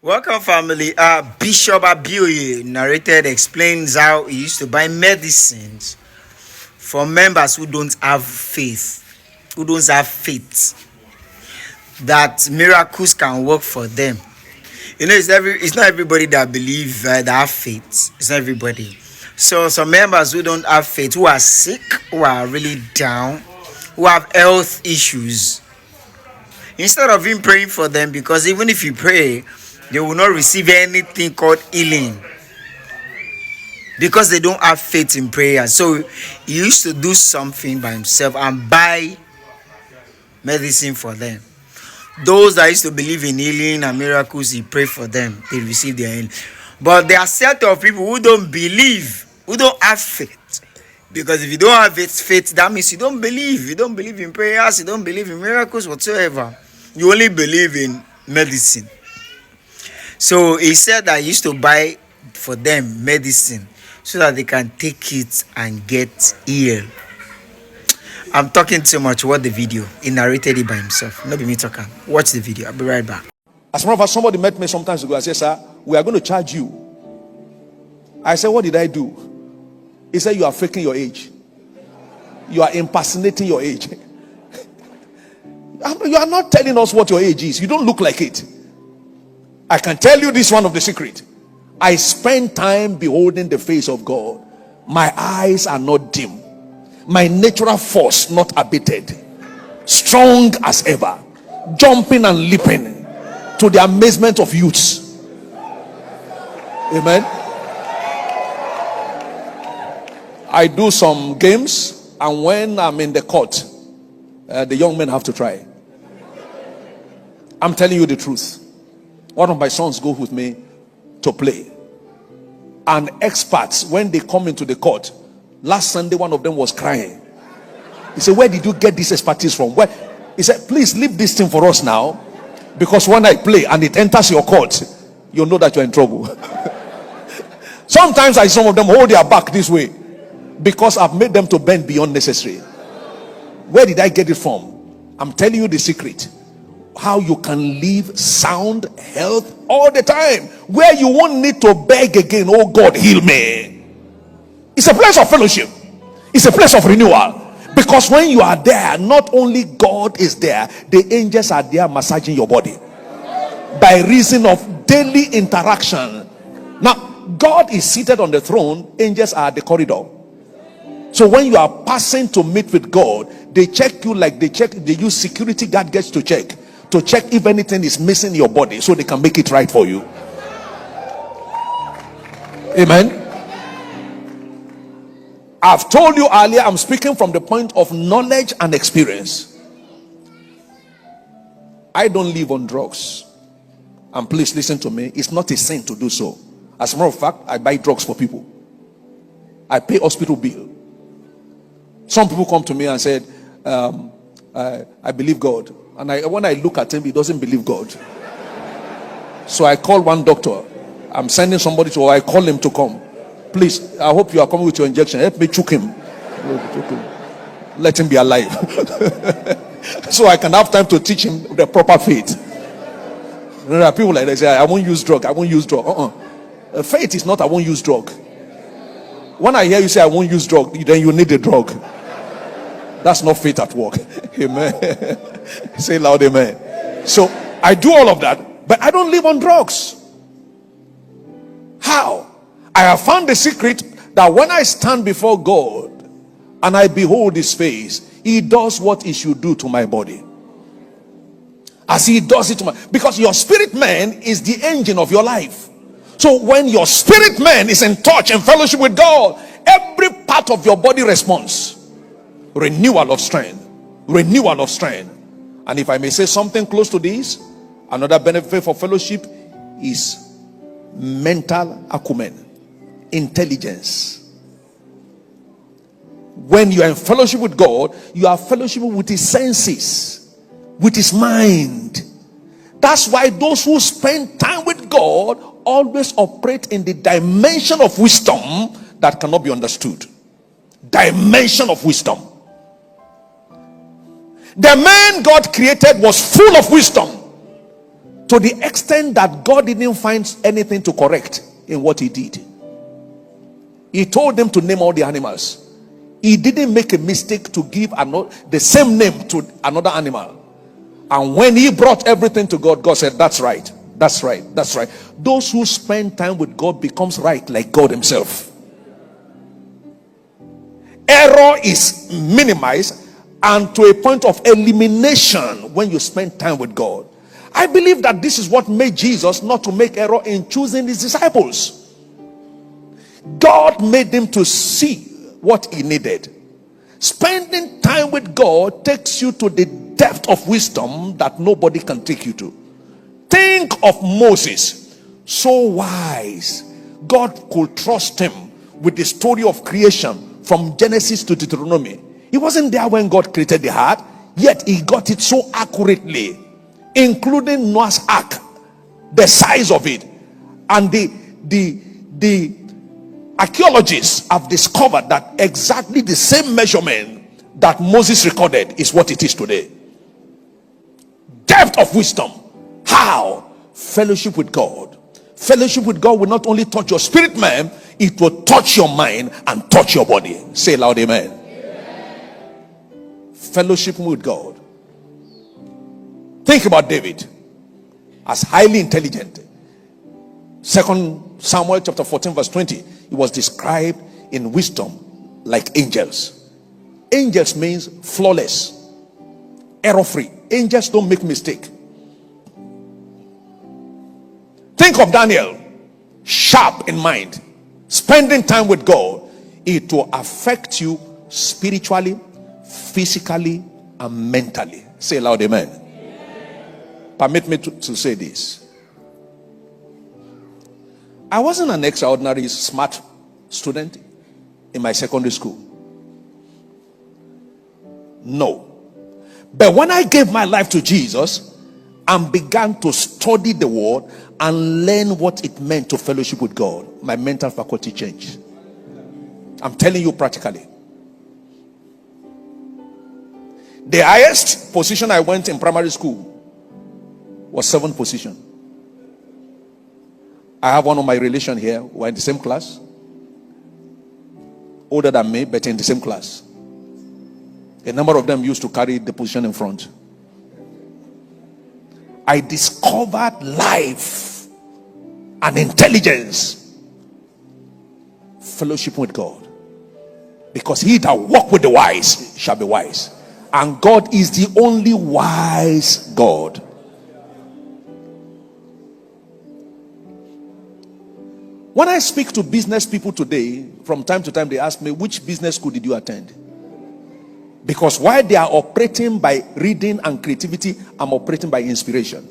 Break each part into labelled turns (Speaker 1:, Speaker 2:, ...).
Speaker 1: Welcome, family. Bishop Abioye narrated explains how he used to buy medicines for members who don't have faith, that miracles can work for them. It's not everybody that believe that have faith. It's not everybody. So some members who don't have faith, who are sick, who are really down, who have health issues, instead of him praying for them, because even if you pray, they will not receive anything called healing because they don't have faith in prayer. So he used to do something by himself and buy medicine for them. Those that used to believe in healing and miracles, he prayed for them. They received their healing. But there are set of people who don't believe, who don't have faith. Because if you don't have faith, that means you don't believe. You don't believe in prayers. You don't believe in miracles whatsoever. You only believe in medicine. So he said that he used to buy for them medicine so that they can take it and get healed. I'm talking too much. Watch the video. He narrated it by himself. Not be me talking. Watch the video. I'll be right back.
Speaker 2: As a matter of fact, somebody met me sometimes ago. I said, sir, we are going to charge you. I said, what did I do? He said, you are faking your age. You are impersonating your age. You are not telling us what your age is. You don't look like it. I can tell you this one of the secret. I spend time beholding the face of God. My eyes are not dim. My natural force not abated. Strong as ever. Jumping and leaping to the amazement of youths. Amen. I do some games, and when I'm in the court, the young men have to try. I'm telling you the truth. One of my sons goes with me to play. And experts, when they come into the court, last Sunday one of them was crying. He said, where did you get this expertise from? Where? He said, please leave this thing for us now, because when I play and it enters your court, you'll know that you're in trouble. Sometimes some of them hold their back this way because I've made them to bend beyond necessary. Where did I get it from? I'm telling you the secret. How you can live sound health all the time, where you won't need to beg again. Oh God, heal me. It's a place of fellowship. It's a place of renewal, because when you are there, not only God is there, the angels are there massaging your body by reason of daily interaction. Now God is seated on the throne, angels are at the corridor. So when you are passing to meet with God, they check you like they use security guard gets to check if anything is missing in your body, so they can make it right for you. Amen. I've told you earlier, I'm speaking from the point of knowledge and experience. I don't live on drugs. And please listen to me, it's not a sin to do so. As a matter of fact, I buy drugs for people. I pay hospital bill. Some people come to me and said, I believe God. And when I look at him, he doesn't believe God. So I call one doctor. I'm sending somebody to, or I call him to come. Please, I hope you are coming with your injection. Help me choke him. Let him be alive. So I can have time to teach him the proper faith. There are people like that say, I won't use drug. I won't use drug. Faith is not I won't use drug. When I hear you say I won't use drug, then you need a drug. That's not faith at work. Amen. Say loud, amen. So I do all of that, but I don't live on drugs. How? I have found the secret that when I stand before God and I behold his face, he does what he should do to my body. As he does it to my, because your spirit man is the engine of your life. So when your spirit man is in touch and fellowship with God, every part of your body responds. Renewal of strength. Renewal of strength. And if I may say something close to this, another benefit for fellowship is mental acumen, intelligence. When you are in fellowship with God, you are fellowship with his senses, with his mind. That's why those who spend time with God always operate in the dimension of wisdom that cannot be understood. Dimension of wisdom. The man God created was full of wisdom. to the extent that God didn't find anything to correct in what he did. He told them to name all the animals. He didn't make a mistake to give the same name to another animal. And when he brought everything to God, God said, that's right, that's right, that's right. Those who spend time with God becomes right like God himself. Error is minimized and to a point of elimination when you spend time with God. I believe that this is what made Jesus not to make error in choosing his disciples. God made them to see what he needed. Spending time with God takes you to the depth of wisdom that nobody can take you to. Think of Moses, so wise. God could trust him with the story of creation from Genesis to Deuteronomy. He wasn't there when God created the heart, yet he got it so accurately, including Noah's ark, the size of it. And the archaeologists have discovered that exactly the same measurement that Moses recorded is what it is today. Depth of wisdom. How? Fellowship with God. Fellowship with God will not only touch your spirit, man, it will touch your mind and touch your body. Say loud, amen. Fellowship with God. Think about David as highly intelligent. 2 Samuel chapter 14 verse 20. He was described in wisdom like angels. Angels means flawless, error free. Angels don't make mistake. Think of Daniel, sharp in mind, spending time with God. It will affect you spiritually, physically, and mentally. Say loud, amen. Permit me to say this. I wasn't an extraordinary smart student in my secondary school. No. But when I gave my life to Jesus and began to study the word and learn what it meant to fellowship with God, my mental faculty changed. I'm telling you practically. The highest position I went in primary school was 7th position. I have one of my relation here. We're in the same class. Older than me, but in the same class. A number of them used to carry the position in front. I discovered life and intelligence, fellowship with God. Because he that walk with the wise shall be wise. And God is the only wise God. When I speak to business people today, from time to time they ask me, which business school did you attend? Because while they are operating by reading and creativity, I'm operating by inspiration.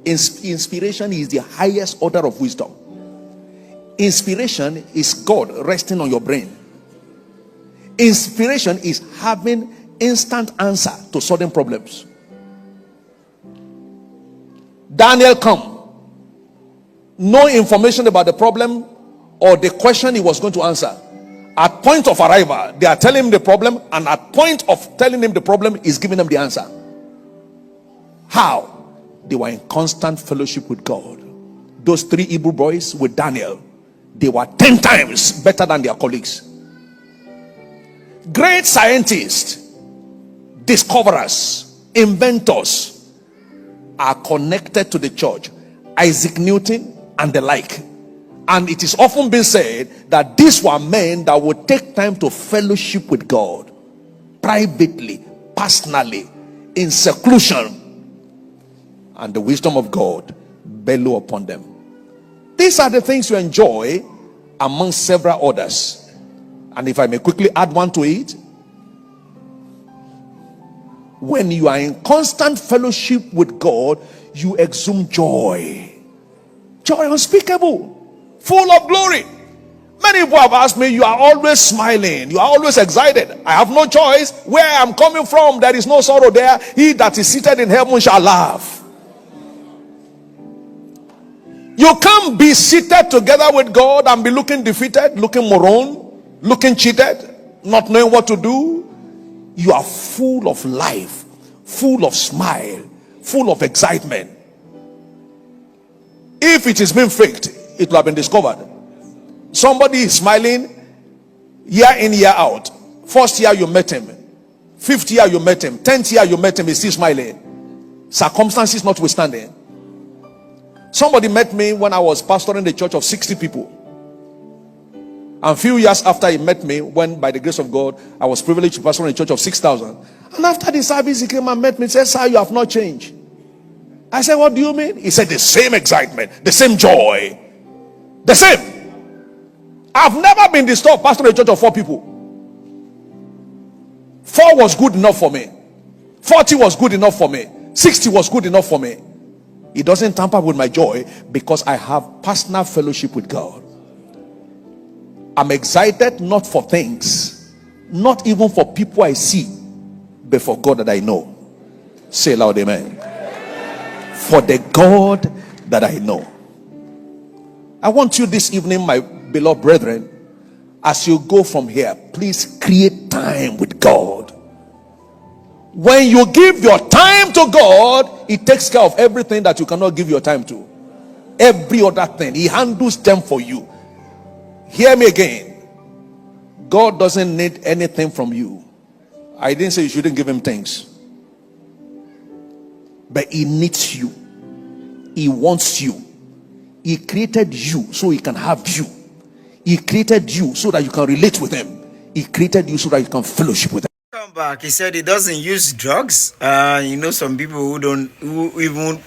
Speaker 2: Inspiration is the highest order of wisdom. Inspiration is God resting on your brain. Inspiration is having instant answer to sudden problems. Daniel come. No information about the problem or the question he was going to answer. At point of arrival, they are telling him the problem, and at point of telling him the problem, is giving them the answer. How? They were in constant fellowship with God. Those 3 Hebrew boys with Daniel, they were 10 times better than their colleagues. Great scientists, discoverers, inventors are connected to the church. Isaac Newton and the like. And it is often been said that these were men that would take time to fellowship with God privately, personally, in seclusion, and the wisdom of God bellow upon them. These are the things you enjoy among several others. And if I may quickly add one to it, when you are in constant fellowship with God, you exude joy. Joy unspeakable, full of glory. Many people have asked me, you are always smiling, you are always excited. I have no choice. Where I am coming from, there is no sorrow there. He that is seated in heaven shall laugh. You can't be seated together with God and be looking defeated, looking moron, looking cheated, not knowing what to do. You are full of life, full of smile, full of excitement. If it is being faked, it will have been discovered. Somebody is smiling year in, year out. First year you met him, fifth year you met him, 10th year you met him, he's still smiling. Circumstances notwithstanding. Somebody met me when I was pastoring the church of 60 people. And a few years after he met me, when by the grace of God, I was privileged to pastor in a church of 6,000. And after the service, he came and met me and said, "Sir, you have not changed." I said, "What do you mean?" He said, "The same excitement, the same joy, the same. I've never been disturbed pastoring a church of 4 people. 4 was good enough for me. 40 was good enough for me. 60 was good enough for me. It doesn't tamper with my joy because I have personal fellowship with God. I'm excited not for things, not even for people I see, but for God that I know." Say loud, amen. For the God that I know. I want you this evening, my beloved brethren, as you go from here, please create time with God. When you give your time to God, He takes care of everything that you cannot give your time to. Every other thing, He handles them for you. Hear me again. God doesn't need anything from you. I didn't say you shouldn't give Him things, but He needs you. He wants you. He created you so He can have you. He created you so that you can relate with Him. He created you so that you can fellowship with Him.
Speaker 1: Come back. He said he doesn't use drugs. Some people who even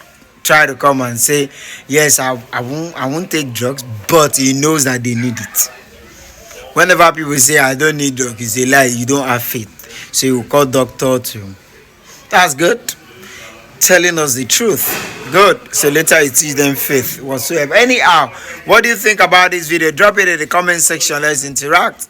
Speaker 1: try to come and say, "Yes, I won't take drugs," but he knows that they need it. Whenever people say, "I don't need drugs," it's a lie. You don't have faith, so you call doctor to. That's good. Telling us the truth. Good. So later you teach them faith whatsoever. Anyhow, what do you think about this video? Drop it in the comment section. Let's interact.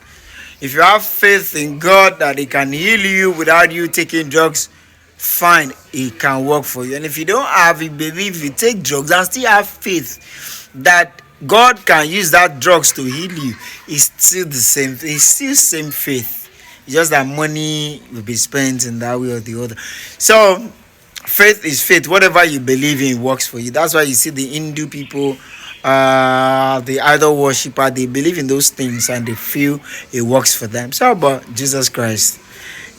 Speaker 1: If you have faith in God that He can heal you without you taking drugs, fine, It can work for you. And if you don't have it, believe you take drugs and still have faith that God can use that drugs to heal you, it's still the same. It's still same faith. It's just that money will be spent in that way or the other. So faith is faith. Whatever you believe in works for you. That's why you see the Hindu people, the idol worshiper, they believe in those things and they feel it works for them. So, but Jesus Christ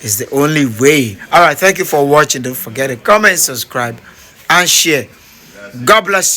Speaker 1: is the only way. All right, thank you for watching. Don't forget to comment, subscribe, and share. God bless you.